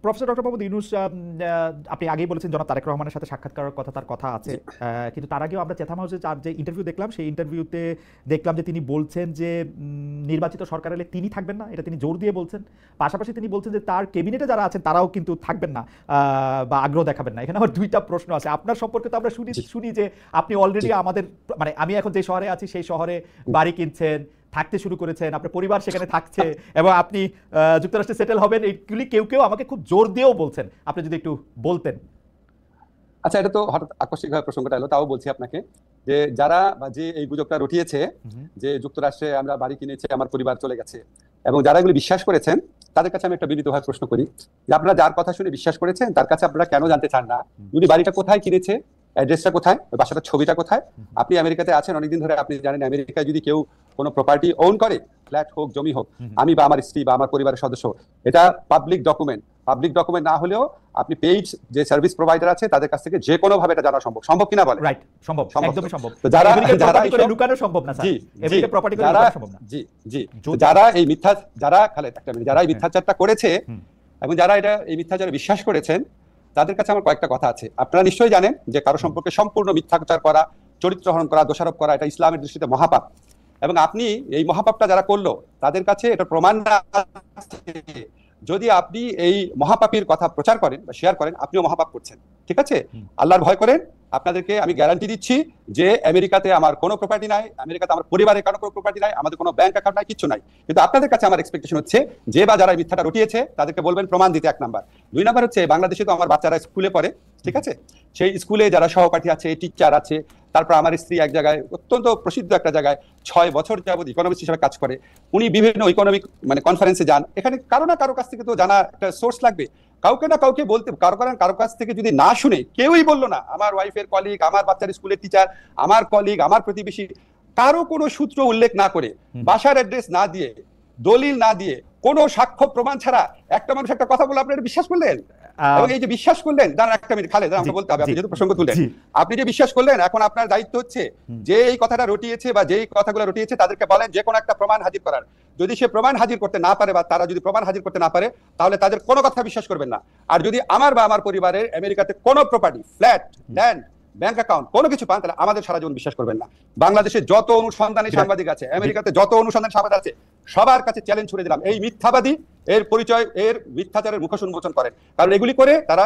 Professor doctor Mohammad Yunus, আপনি আগেই বলেছেন জনাব তারেক রহমানের সাথে সাক্ষাৎ করার কথা, তার কথা আছে, কিন্তু তার আগেও আমরা চেথাম হাউসে তার যে ইন্টারভিউ দেখলাম, সেই ইন্টারভিউতে দেখলাম যে তিনি বলছেন যে নির্বাচিত সরকার এলে তিনি থাকবেন না, এটা তিনি জোর দিয়ে বলছেন। পাশাপাশি তিনি বলছেন যে তার ক্যাবিনেটে যারা আছেন তারাও কিন্তু থাকবেন না বা আগ্রহ দেখাবেন না। এখানে আমার দুইটা প্রশ্ন আছে আপনার সম্পর্কে। তো আমরা শুনি যে আপনি অলরেডি আমাদের, মানে আমি এখন যে শহরে আছি সেই শহরে বাড়ি কিনছেন, থাকতে শুরু করেছেন, আপনার পরিবার সেখানে থাকছে এবং আপনি যুক্তরাষ্ট্রে সেটেল হবেন, এইগুলি কেউ কেউ আমাকে খুব জোর দিয়েও বলছেন। আপনি যদি একটু বলতেন। আচ্ছা, এটা তো হঠাৎ আকস্মিকভাবে প্রসঙ্গটা এলো, তাও বলছি আপনাকে যে যারা বা যে এই গুজবটা রটিয়েছে যে যুক্তরাষ্ট্রে আমরা বাড়ি কিনেছি, আমার পরিবার চলে গেছে, এবং যারা এগুলো বিশ্বাস করেছেন তাদের কাছে আমি একটা বিনীতভাবে প্রশ্ন করি যে আপনারা যার কথা শুনে বিশ্বাস করেছেন তার কাছে আপনারা কেন জানতে চান না যদি বাড়িটা কোথায় কিনেছে, অ্যাড্রেসটা কোথায়, বাসাটার ছবিটা কোথায়? আপনি আমেরিকাতে আছেন অনেকদিন ধরে, আপনি জানেন আমেরিকায় যদি কেউ কোনো প্রপার্টি ওন করে, ফ্ল্যাট হোক জমি হোক, আমি বা আমার স্ত্রী বা আমার পরিবারের সদস্য, এটা পাবলিক ডকুমেন্ট। পাবলিক ডকুমেন্ট না হলেও আপনি পেইড যে সার্ভিস প্রোভাইডার আছে তাদের কাছ থেকে যে কোনো ভাবে এটা জানা সম্ভব। সম্ভব কিনা বলেন? রাইট, সম্ভব, একদমই সম্ভব। তো যারা লুকানো সম্ভব না স্যার, এদিকে প্রপার্টি করে লুকানো সম্ভব না। জি জি, যারা এই মিথ্যা, যারা খালেদ একটা মিনিট, যারা এই মিথ্যাচারটা করেছে এবং যারা এটা এই মিথ্যাচারে বিশ্বাস করেছেন তাদের কাছে আমার কয়েকটা কথা আছে। আপনারা নিশ্চয়ই জানেন যে কারো সম্পর্কে সম্পূর্ণ মিথ্যাচার করা, চরিত্র হরণ করা, দোষারোপ করা, এটা ইসলামের দৃষ্টিতে মহাপাপ। এবং আপনি এই মহাপাপটা যারা করলো তাদের কাছে এটা প্রমাণ না, যদি আপনি এই মহাপাপীর কথা প্রচার করেন বা শেয়ার করেন আপনিও মহাপাপ করছেন। ঠিক আছে, আল্লাহর ভয় করেন। আপনাদেরকে আমি গ্যারান্টি দিচ্ছি যে আমেরিকাতে আমার কোনো প্রপার্টি নাই, আমেরিকাতে আমার পরিবারের কারো কোনো প্রপার্টি নাই, আমাদের কোনো ব্যাংক অ্যাকাউন্ট নাই, কিছু নাই। কিন্তু আপনাদের কাছে আমার এক্সপেকটেশন হচ্ছে যে বা যারা এই মিথ্যাটা রটিয়েছে তাদেরকে বলবেন প্রমাণ দিতে, 1 নাম্বার। 2 নাম্বার হচ্ছে বাংলাদেশে তো আমার বাচ্চারা স্কুলে পড়ে, ঠিক আছে, সেই স্কুলে যারা সহপাঠী আছে, টিচার আছে, তারপর আমার স্ত্রী এক জায়গায় অত্যন্ত প্রসিদ্ধ একটা জায়গায় 6 বছর যাবত ইকোনমিক্স হিসেবে কাজ করে, উনি বিভিন্ন ইকোনমিক মানে কনফারেন্সে যান। এখানে কারো না কারো কাছ থেকে তো জানা একটা সোর্স লাগবে, কাউকে না কাউকে বলতে, কারো কাছ থেকে যদি না শুনে, কেউই বললো না, আমার ওয়াইফের কলিগ, আমার বাচ্চার স্কুলের টিচার, আমার কলিগ, আমার প্রতিবেশী, কারো কোনো সূত্র উল্লেখ না করে, বাসার অ্যাড্রেস না দিয়ে, দলিল না দিয়ে, কোনো সাক্ষ্য প্রমাণ ছাড়া একটা মানুষ একটা কথা বলে আপনারা বিশ্বাস করলেন। এবং এই যে বিশ্বাস করলেন, দাঁড়ান একটা মিনিট খালেদ, আমাকে বলতে হবে, আপনি যেহেতু প্রসঙ্গ তুললেন, আপনি যে বিশ্বাস করলেন, এখন আপনার দায়িত্ব হচ্ছে যে এই কথাটা রটিয়েছে বা যেই কথাগুলো রটিয়েছে তাদেরকে বলেন যে কোনো একটা প্রমাণ হাজির করার। যদি সে প্রমাণ হাজির করতে না পারে বা তারা যদি প্রমাণ হাজির করতে না পারে তাহলে তাদের কোনো কথা বিশ্বাস করবেন না। আর যদি আমার বা আমার পরিবারের আমেরিকাতে কোনো property, flat, land, bank account কোনো কিছু পান তাহলে আমাদের সারা জীবন বিশ্বাস করবেন না। বাংলাদেশে যত অনুসন্ধানী সাংবাদিক আছে, আমেরিকাতে যত অনুসন্ধানী সাংবাদিক আছে, সবার কাছে চ্যালেঞ্জ ছুড়ে দিলাম, এই মিথ্যাবাদী এর পরিচয়, এর মিথ্যাচারের মুখোশ উন্মোচন করেন। কারণ এগুলি করে তারা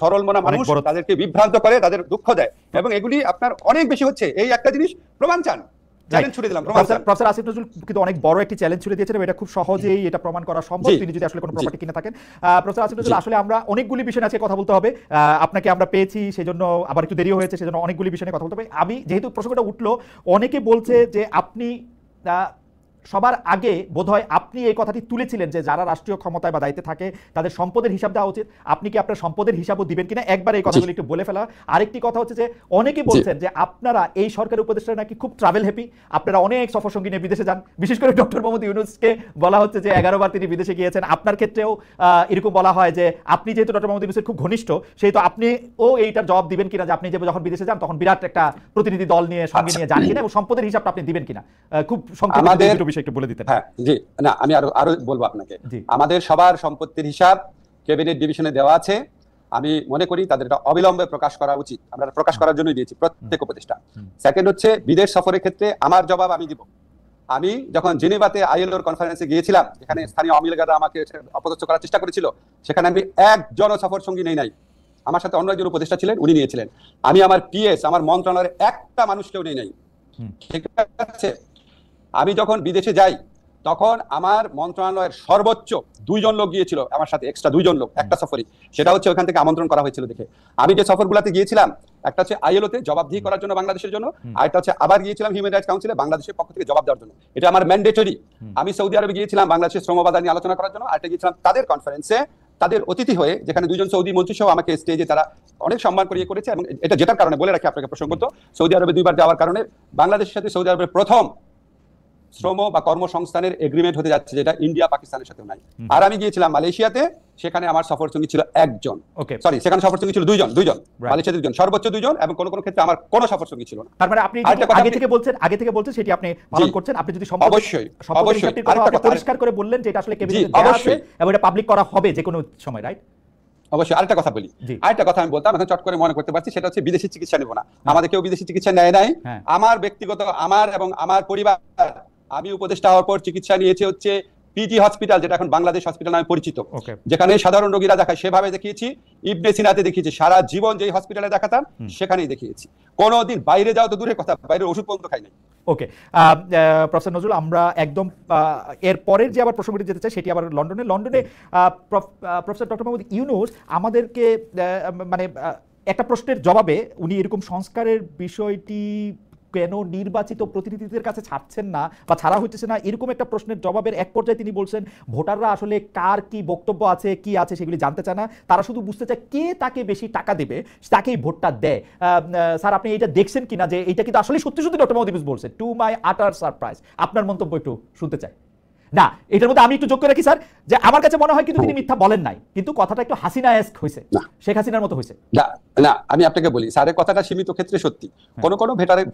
সরল মনা মানুষ, তাদেরকে বিভ্রান্ত করে, তাদের দুঃখ দেয়, এবং এগুলি আপনার অনেক বেশি হচ্ছে। এই একটা জিনিস প্রমাণ চান, চ্যালেঞ্জ ছুড়ে দিলাম। প্রফেসর আসিফ নজরুল কিন্তু অনেক বড় একটি চ্যালেঞ্জ ছুড়ে দিয়েছেন, এটা খুব সহজেই এটা প্রমাণ করা সম্ভব তিনি যদি আসলে কোনো প্রপার্টি কিনে থাকেন। প্রফেসর আসিফ নজরুল, আসলে আমরা অনেকগুলি বিষয় আজকে কথা বলতে হবে, আপনাকে আমরা পেয়েছি সেজন্য আবার একটু দেরিও হয়েছে, সেজন্য অনেকগুলি বিষয় নিয়ে কথা বলতে হবে। আমি যেহেতু প্রসঙ্গটা উঠলো, অনেকে বলছে যে আপনি সবার আগে বোধহয় আপনি এই কথাটি তুলেছিলেন যে যারা রাষ্ট্রীয় ক্ষমতায় বা দায়িত্বে থাকে তাদের সম্পদের হিসাব দেওয়া উচিত। আপনি কি আপনার সম্পদের হিসাবও দিবেন কিনা, একবার এই কথাগুলো একটু বলে ফেলা। আরেকটি কথা হচ্ছে যে অনেকে বলছেন যে আপনারা এই সরকারের উপদেষ্টারা নাকি খুব ট্রাভেল হ্যাপি, আপনারা অনেক সফর সঙ্গী নিয়ে বিদেশে যান, বিশেষ করে ডক্টর মোহাম্মদ ইউনূসকে বলা হচ্ছে যে 11 বার তিনি বিদেশে গিয়েছেন। আপনার ক্ষেত্রেও এরকম বলা হয় যে আপনি যেহেতু ডক্টর মোহাম্মদ ইউনূসের খুব ঘনিষ্ঠ, সেহেতু আপনিও এইটার জবাব দিবেন কিনা যে আপনি যে যখন বিদেশে যান তখন বিরাট একটা প্রতিনিধি দল নিয়ে সঙ্গে নিয়ে যান কিনা, এবং সম্পদের হিসাবটা আপনি দিবেন কিনা, খুব সংক্ষেপে বিষয় একটু বলে দিতেন। জি না, আমি আরো বলবো আপনাকে। আমাদের সবার সম্পত্তির হিসাব ক্যাবিনেট ডিভিশনে দেওয়া আছে। আমি মনে করি তাদের এটা অবিলম্বে প্রকাশ করা উচিত, আমরা প্রকাশ করার জন্যই দিয়েছি প্রত্যেক উপদেষ্টা। সেকেন্ড হচ্ছে বিদেশ সফরের ক্ষেত্রে আমার জবাব আমি দিব। আমি যখন জেনেভাতে আইএলওর কনফারেন্সে গিয়েছিলাম, যেখানে স্থানীয় আওয়ামী লীগরা আমাকে অপদস্থ করার চেষ্টা করেছিল, সেখানে আমি একজনও সফর সঙ্গী নেই নাই। আমার সাথে অন্য একজন উপদেষ্টা ছিলেন, উনি নিয়েছিলেন। আমি আমার পিএস, আমার মন্ত্রণালয়ের একটা মানুষকেও নেই নাই। ঠিক আছে, আমি যখন বিদেশে যাই তখন আমার মন্ত্রণালয়ের সর্বোচ্চ 2 জন লোক গিয়েছিল আমার সাথে, এক্সট্রা 2 জন লোক একটা সফরে। সেটা হচ্ছে ওখান থেকে আমন্ত্রণ করা হয়েছিল দেখে। আমি যে সফরগুলোতে গিয়েছিলাম, একটা হচ্ছে আইএলওতে জবাবদিহি করার জন্য বাংলাদেশের জন্য, আর একটা হচ্ছে আবার গিয়েছিলাম হিউম্যান রাইটস কাউন্সিলে বাংলাদেশের পক্ষ থেকে জবাব দেওয়ার জন্য। এটা আমার ম্যান্ডেটরি। আমি সৌদি আরবে গিয়েছিলাম বাংলাদেশের শ্রম বাজার নিয়ে আলোচনা করার জন্য, আর একটা গিয়েছিলাম তাদের কনফারেন্সে, তাদের অতিথি হয়ে, যেখানে 2 জন সৌদি মন্ত্রী সহ আমাকে স্টেজে তারা অনেক সম্মান করিয়ে করেছে। এবং এটা যেটার কারণে বলে রাখি আপনাকে প্রসঙ্গত, সৌদি আরবে 2 বার যাওয়ার কারণে বাংলাদেশের সাথে সৌদি আরবের প্রথম শ্রম বা কর্মসংস্থানের এগ্রিমেন্ট হতে যাচ্ছে, যেটা ইন্ডিয়া পাকিস্তানের সাথে নাই। আর আমি গিয়েছিলাম মালয়েশিয়াতে, সেখানে আমার সফরসঙ্গী ছিল একজন, সরি সেখানে সফরসঙ্গী ছিল দুইজন, মালয়েশিয়াতে দুজন, সর্বোচ্চ দুইজন, এবং কোন কোন ক্ষেত্রে আমার কোনো সফরসঙ্গী ছিল না। তার মানে আপনি আগে থেকে বলছেন সেটি আপনি পালন করছেন। আপনি যদি অবশ্যই পরিষ্কার করে বললেন যে এটা আসলে ক্যাবিনেটে দেওয়া আছে এবং এটা পাবলিক করা হবে যে কোনো সময়, রাইট? অবশ্যই। আরেকটা কথা বলি, আরেকটা কথা আমি বলতাম, এখন চট করে মনে করতে পারছি, সেটা হচ্ছে বিদেশি চিকিৎসা নেব না। আমাদের কেউ বিদেশি চিকিৎসা নেয় নাই। আমার ব্যক্তিগত, আমার এবং আমার পরিবার, আমি উপদেষ্টা হওয়ার পর চিকিৎসা নিয়েছে হচ্ছে পিজি হসপিটাল, যেটা এখন বাংলাদেশ হসপিটাল নামে পরিচিত, যেখানে সাধারণ রোগীরা দেখায় সেভাবে দেখিয়েছি। ইবনে সিনাতে দেখিয়েছি, সারা জীবন যেই হসপিটালে দেখাতাম সেখানেই দেখিয়েছি। কোনোদিন বাইরে যাও তো দূরের কথা, বাইরের ওষুধ পর্যন্ত খাই নাই। ওকে প্রফেসর নজরুল, আমরা একদম এর পরের যে আবার প্রসঙ্গটি যেতে চাই সেটি আবার লন্ডনে প্রফেসর ডক্টর মোহাম্মদ ইউনূস আমাদেরকে মানে একটা প্রশ্নের জবাবে উনি এরকম সংস্কারের বিষয়টি কেন নির্বাচিত প্রতিনিধিদের কাছে ছাড়ছেন না বা ছাড়া হইতেছে না, এরকম একটা প্রশ্নের জবাবের এক পর্যায়ে তিনি বলছেন ভোটাররা আসলে কার কি বক্তব্য আছে, কি আছে সেগুলি জানতে চায় না, তারা শুধু বুঝতে চায় কে তাকে বেশি টাকা দেবে তাকেই ভোটটা দেয়। স্যার আপনি এটা দেখছেন কিনা যে এটা কিন্তু আসলে সত্যি সত্যি ডক্টর মোহাম্মদ ইউনূস বলছেন? টু মাই আটার সারপ্রাইজ, আপনার মন্তব্য একটু শুনতে চাই। না, এটার মধ্যে আমি একটু যোগ করে রাখি স্যার, যে আমার কাছে মনে হয় কিন্তু তিনি মিথ্যা বলেন নাই, কিন্তু কথাটা একটু হাসিনা-এস্ক হয়েছে, শেখ হাসিনার মতো হয়েছে। না, আমি আপনাকে বলি, স্যারের কথাটা সীমিত ক্ষেত্রে সত্যি, কোন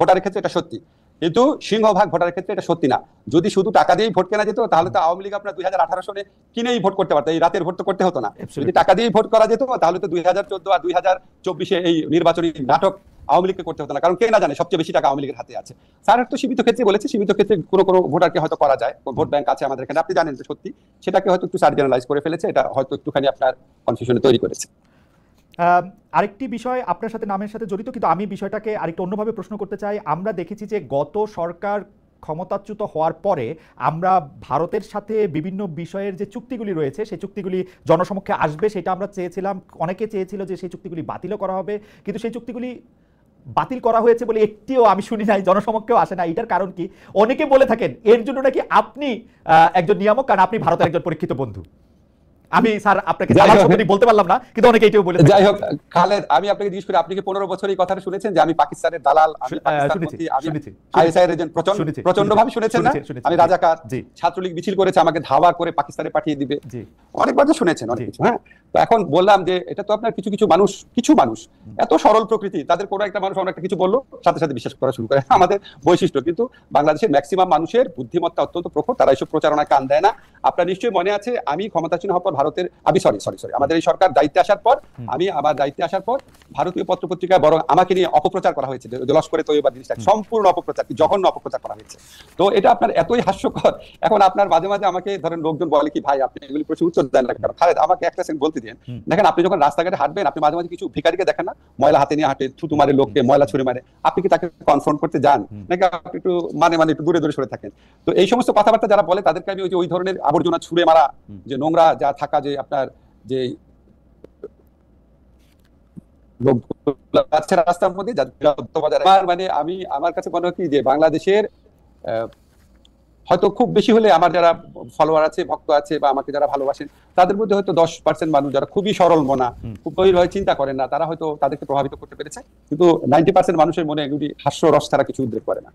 ভোটারের ক্ষেত্রে এটা সত্যি, কিন্তু সিংহভাগ ভোটারের ক্ষেত্রে এটা সত্যি না। যদি শুধু টাকা দিয়েই ভোট কেনা যেত, তাহলে তো আওয়ামী লীগ আপনার 2018 সালে কিনেই ভোট করতে পারতো, এই রাতের ভোট তো করতে হতো না। যদি টাকা দিয়েই ভোট করা যেত, তাহলে তো 2014 আর 2024 এই নির্বাচনী নাটক আওয়ামী লীগকে করতে হতো না, কারণ কে না জানে সবচেয়ে বেশি টাকা আওয়ামী লীগের হাতে আছে। স্যার তো সীমিত ক্ষেত্রে বলেছে, সীমিত ক্ষেত্রে কোনো ভোটারকে হয়তো করা যায়, ভোট ব্যাংক আছে আমাদের এখানে, আপনি জানেন যে সত্যি, সেটাকে হয়তো একটু স্যার জেনারেলাইজ করে ফেলেছে, এটা হয়তো একটুখানি আপনার কনফিউশনে তৈরি করেছে। আরেকটি বিষয় আপনার সাথে নামের সাথে জড়িত, কিন্তু আমি বিষয়টাকে আরেকটু অন্যভাবে প্রশ্ন করতে চাই। আমরা দেখেছি যে গত সরকার ক্ষমতাচ্যুত হওয়ার পরে আমরা ভারতের সাথে বিভিন্ন বিষয়ের যে চুক্তিগুলি রয়েছে সেই চুক্তিগুলি জনসমক্ষে আসবে, সেটা আমরা চেয়েছিলাম, অনেকে চেয়েছিল যে সেই চুক্তিগুলি বাতিলও করা হবে, কিন্তু সেই চুক্তিগুলি বাতিল করা হয়েছে বলে একটিও আমি শুনি নাই, জনসমক্ষেও আসে না। এটার কারণ কি? অনেকে বলে থাকেন এর জন্য নাকি আপনি একজন নিয়ামক, কারণ আপনি ভারতের একজন পরীক্ষিত বন্ধু। আমি স্যার আপনাকে বলতে পারলাম না, কিন্তু অনেকে এটাও বলে। যাই হোক খালেদ, আমি আপনাকে জিজ্ঞেস করি, আপনি কি 15 বছর এই কথাটা শুনেছেন যে আমি পাকিস্তানের দালাল, আমি আইএসআই এর এজেন্ট? প্রচন্ড ভাবে শুনেছেন না? আমি রাজাকার, ছাত্রলীগ মিছিল করেছে আমাকে ধাওয়া করে পাকিস্তানে পাঠিয়ে দিবে, অনেকবার তো শুনেছেন অনেক কিছু। হ্যাঁ, তো এখন বললাম যে এটা তো আপনার কিছু মানুষ এত সরল প্রকৃতি, তাদের কোনো একটা মানুষ অনেক একটা কিছু বললো সাথে সাথে বিশ্বাস করা শুরু করে, আমাদের বৈশিষ্ট্য। কিন্তু বাংলাদেশের ম্যাক্সিমাম মানুষের বুদ্ধিমত্তা অত্যন্ত প্রখর, তারা এইসব প্রচারণায় কান দেয় না। আপনার নিশ্চয়ই মনে আছে, আমি ক্ষমতাসীন হওয়ার পর ভারতের, আমি সরি আমাদের এই সরকার দায়িত্বে আসার পর, আমার দায়িত্বে আসার পর ভারতীয় পত্রপত্রিকায় বরং আমাকে নিয়ে অপপ্রচার করা হয়েছে, লস্করে তৈয়বা জিনিসটা সম্পূর্ণ অপপ্রচার, জঘন্য অপপ্রচার করা হয়েছে। তো এটা আপনার এতই হাস্যকর, এখন আপনার মাঝে মাঝে আমাকে ধরেন লোকজন বলে কি ভাই আপনি এগুলি প্রশ্ন উত্তর দেন না কেন? খালেদ আমাকে একটা সেকেন্ড বলতে দিন। দেখেন, আপনি যখন রাস্তাঘাটে হাঁটবেন, আপনি মাঝে মাঝে কিছু ভিখারিকে দেখেন না, ময়লা হাতে নিয়ে হাঁটে, থুতু মারে লোককে, ময়লা ছুঁড়ে মারে, আপনি কি তাকে কনফ্রন্ট করতে যান নাকি আপনি একটু মানে একটু দূরে দূরে সরে থাকেন? তো এই সমস্ত কথাবার্তা যারা বলে তাদেরকে আমি ওই ধরনের আবর্জনা ছুঁড়ে মারা, যে নোংরা যা থাকা, যে আপনার যে রাস্তার মধ্যে মানে আমি, আমার কাছে মনে হয় কি যে বাংলাদেশের হয়তো খুব বেশি হলে আমার যারা ফলোয়ার আছে, ভক্ত আছে, বা আমাকে যারা ভালোবাসেন, তাদের মধ্যে হয়তো 10% মানুষ যারা খুবই সরল মনা, খুব গভীরভাবে চিন্তা করেন না, তারা হয়তো তাদেরকে প্রভাবিত করতে পেরেছে, কিন্তু 90% মানুষের মনে এগুলি হাস্য রস ছাড়া কিছু উদ্রেক করে না।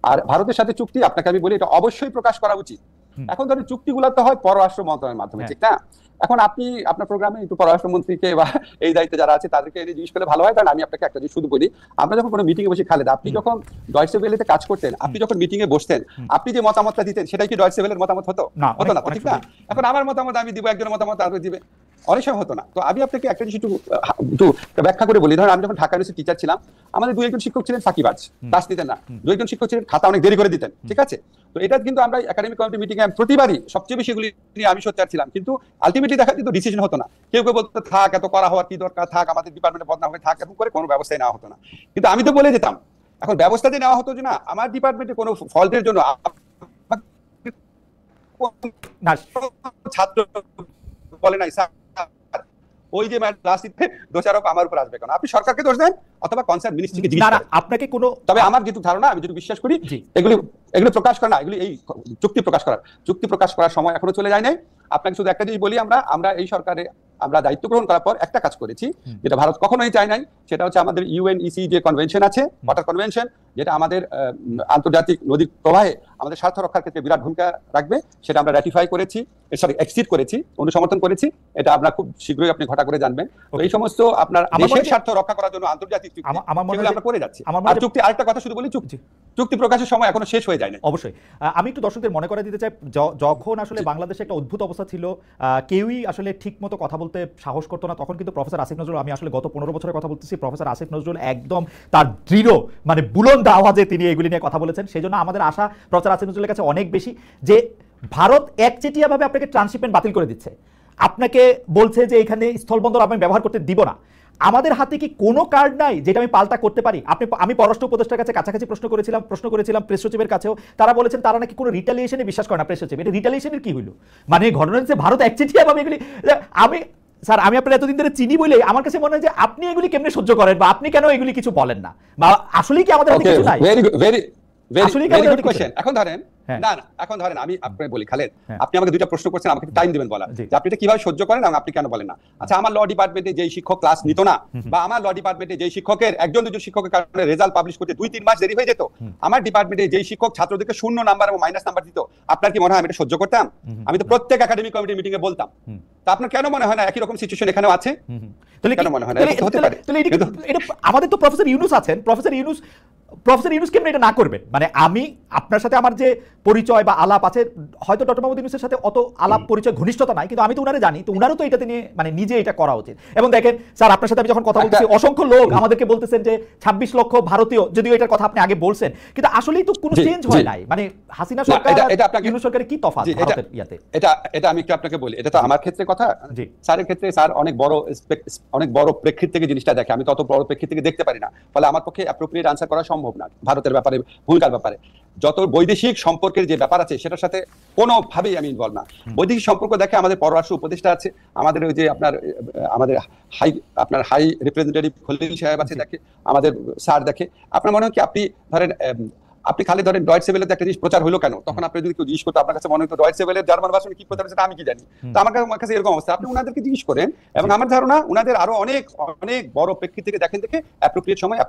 আর ভারতের সাথে চুক্তি, আপনাকে আমি বলি এটা অবশ্যই প্রকাশ করা উচিত। এখন ধরেন চুক্তিগুলো তো হয় পররাষ্ট্র মন্ত্রণালয়ের মাধ্যমে, ঠিক না? এখন আপনি আপনার প্রোগ্রামে একটু পররাষ্ট্রমন্ত্রীকে বা এই দায়িত্বে যারা আছে তাদেরকে এনে জিজ্ঞেস করলে ভালো হয়। কারণ আমি আপনাকে একটা জিনিস শুধু বলি, আমরা যখন কোনো মিটিং এ বসি, খালেদ আপনি যখন ডয়েচে ওয়েলেতে কাজ করতেন, আপনি যখন মিটিং এ বসতেন, আপনি যে মতামতটা দিতেন সেটাই কি ডয়েচে ওয়েলের মতামত হতো? হতো না, ঠিক না? এখন আমার মতামত আমি দিব, একজনের মতামত আরেকজন দিবে, অনেক সময় হতো না। তো আমি আপনাকে একটা জিনিস একটু ব্যাখ্যা করে বলি। ধরেন আমি যখন ঢাকা ইউনিভার্সিটি টিচার ছিলাম, আমাদের 2-1 শিক্ষক ছিলেন ফাঁকিবাজ, ক্লাস নিতেন না, 2-1 শিক্ষক ছিলেন খাতা অনেক দেরি করে দিতেন, ঠিক আছে? তো এটা কিন্তু আমরা একাডেমিক কমিটি মিটিং এ প্রতিবারই সবচেয়ে বেশি এগুলি নিয়ে আমি সোচ্চার ছিলাম, কিন্তু আলটিমেটলি দেখা যেত ডিসিশন হতো না। কেউ বলতো থাক, এত করা হওয়ার কি দরকার, থাক, আমাদের ডিপার্টমেন্টে বদনাম হয়ে থাক, এরকম করে কোনো ব্যবস্থাই নেওয়া হতো না। কিন্তু আমি তো বলে যেতাম, এখন ব্যবস্থা দিয়ে নেওয়া হতো যে না আমার ডিপার্টমেন্টে কোনো ফল্টের জন্য ছাত্র বলে নাই স্যার ওই যে দোষারোপ আমার উপর আসবে কেন? আপনি সরকারকে দোষ দেন অথবা কনসার্ন মিনিস্ট্রিকে জিজ্ঞেস করেন। আপনাকে কোনো, তবে আমার যেটুকু ধারণা, আমি যেটুকু বিশ্বাস করি, এগুলো প্রকাশ করা না, এগুলি এই চুক্তি প্রকাশ করার সময় এখনো চলে যায় নাই। আপনাকে শুধু একটা জিনিস বলি, আমরা এই সরকারে আমরা দায়িত্ব গ্রহণ করার পর একটা কাজ করেছি যেটা ভারত কখনোই চায় নাই, সেটা হচ্ছে আমাদের ইউএনইসি যে কনভেনশন আছে, ওয়াটার কনভেনশন, যেটা আমাদের আন্তর্জাতিক নদীর প্রবাহে আমাদের স্বার্থ রক্ষার ক্ষেত্রে বিরাট ভূমিকা রাখবে, সেটা আমরা র্যাটিফাই করেছি, এক্সিড করেছি, অনুসমর্থন করেছি। এটা আমরা খুব শীঘ্রই আপনি ঘটা করে জানবেন। তো এই সমস্ত আপনার দেশের স্বার্থ রক্ষা করার জন্য আন্তর্জাতিক চুক্তি সেগুলো আমরা করে যাচ্ছি। আর চুক্তি, আরেকটা কথা শুধু বলি, চুক্তি প্রকাশের সময় এখনো শেষ হয়ে যায় না। অবশ্যই আমি একটু দর্শকদের মনে করে দিতে চাই, যখন আসলে বাংলাদেশে একটা অদ্ভুত অবস্থা ছিল, কেউই আসলে ঠিক মতো কথা বলতে সাহস করতো না, তখন কিন্তু প্রফেসর আসিফ নজরুল, আমি আসলে গত 15 বছরের কথা বলতেছি, প্রফেসর আসিফ নজরুল একদম তার দৃঢ় মানে বুলন্দ আওয়াজে তিনি এগুলি নিয়ে কথা বলেছেন। সেই জন্য আমাদের আশা প্রফেসর আসিফ নজরুলের কাছে অনেক বেশি যে ভারত একচেটিয়াভাবে আপনাকে ট্রান্সশিপমেন্ট বাতিল করে দিচ্ছে, আপনাকে বলছে যে এখানে স্থলবন্দর আমি ব্যবহার করতে দিব না। আমাদের হাতে কি কোনো কার্ড নাই যেটা আমি পাল্টা করতে পারি? আমি পররাষ্ট্র উপদেষ্টার কাছে কাছাকাছি প্রশ্ন করেছিলাম প্রেস সচিবের কাছেও, তারা বলেছেন তারা নাকি কোনো রিটালিয়েশনে বিশ্বাস করে না। প্রেস সচিব, এটা রিটালিয়েশনের কি হইলো? মানে ঘটনা হচ্ছে ভারত একচেটিয়াভাবে এগুলি, স্যার আমি আপনার এতদিন ধরে চিনি বলে আমার কাছে মনে হয় যে আপনি এগুলি কেমনে সহ্য করেন, বা আপনি কেন এগুলি কিছু বলেন না, বা আসলেই কি আমাদের হাতে কিছু নাই? এখন ধরেন এখন ধরেন আমি আপনাকে বলি, খালেদ আপনি আমাকে দুইটা প্রশ্ন করছেন, আমাকে টাইম দিবেন বলা যে আপনি এটা কিভাবে সহ্য করেন এবং আপনি কেন বলেন না। আচ্ছা, আমার ল ডিপার্টমেন্টে যেই শিক্ষক ক্লাস নিত না, বা আমার ল ডিপার্টমেন্টে যেই শিক্ষকের একজন দুজন শিক্ষকের কারণে রেজাল্ট পাবলিশ করতে 2-3 মাস দেরি হয়ে যেত, আমার ডিপার্টমেন্টে যেই শিক্ষক ছাত্রদেরকে 0 নাম্বার এবং মাইনাস নাম্বার দিত, আপনার কি মনে হয় আমি এটা সহ্য করতাম? আমি তো প্রত্যেক একাডেমিক কমিটির মিটিং এ বলতাম। তা আপনার কেন মনে হয় না একই রকম সিচুয়েশন এখানেও আছে? কেন মনে হয় না হতে পারে? আমাদের তো প্রফেসর ইউনূস আছেন, প্রফেসর ইউনূস কেমন এটা না করবেন? মানে আমি আপনার সাথে আমার যে পরিচয় বা আলাপ আছে, হয়তো ডক্টর মোহাম্মদ ইউনূসের সাথে অত আলাপ পরিচয় ঘনিষ্ঠতা নাই, কিন্তু আমি তো উনারে জানি, তো উনারও তো এটাতে নিয়ে মানে নিজে এটা করা উচিত। এবং দেখেন স্যার, আপনার সাথে আমি যখন কথা বলছি, অসংখ্য লোক আমাদেরকে বলতেছেন যে 26 লক্ষ ভারতীয়, যদিও এটার কথা আপনি আগে বলছেন, কিন্তু আসলেই তো কোনো চেঞ্জ হয় নাই। মানে হাসিনা সরকার ইউনূস সরকারের কি তফাৎ ভারতের ইয়াতে? এটা আমি একটু আপনাকে বলি, এটা তো আমার ক্ষেত্রে কথা, স্যারের ক্ষেত্রে স্যার অনেক বড় প্রেক্ষিত থেকে জিনিসটা দেখে, আমি তত বড় প্রেক্ষিত থেকে দেখতে পারি না, ফলে আমার পক্ষে অ্যাপ্রোপ্রিয়েট আনসার করা সম্ভব না ভারতের ব্যাপারে, ভূমিকার ব্যাপারে। যত বৈদেশিক সম্পর্কের যে ব্যাপার আছে সেটার সাথে কোনোভাবেই আমি ইনভলভ না। বৈদেশিক সম্পর্ক দেখে আমাদের পররাষ্ট্র উপদেষ্টা আছে, আমাদের ওই যে আমাদের হাই রিপ্রেজেন্টেটিভ খলিল সাহেব আছে, দেখে আমাদের স্যার দেখে। আপনার মনে হয় কি আপনি ধরেন আপনি খালি ধরেন ডয়েটসে ভেলেতে একটা জিনিস প্রচার হলো কেন, তখন আপনি যদি কেউ জিজ্ঞেস করতো আপনার কাছে মনে হতো ডয়েটসে ভেলের জার্মান ভার্সনে কি প্রচার হচ্ছে আমি কি জানি। তো আমার কাছে এরকম অবস্থা, আপনি উনাদেরকে জিজ্ঞেস করেন, এবং আমার ধারণা উনাদের আরো অনেক অনেক বড় প্রেক্ষিত থেকে দেখেন, দেখে অ্যাপ্রোপ্রিয়েট সময়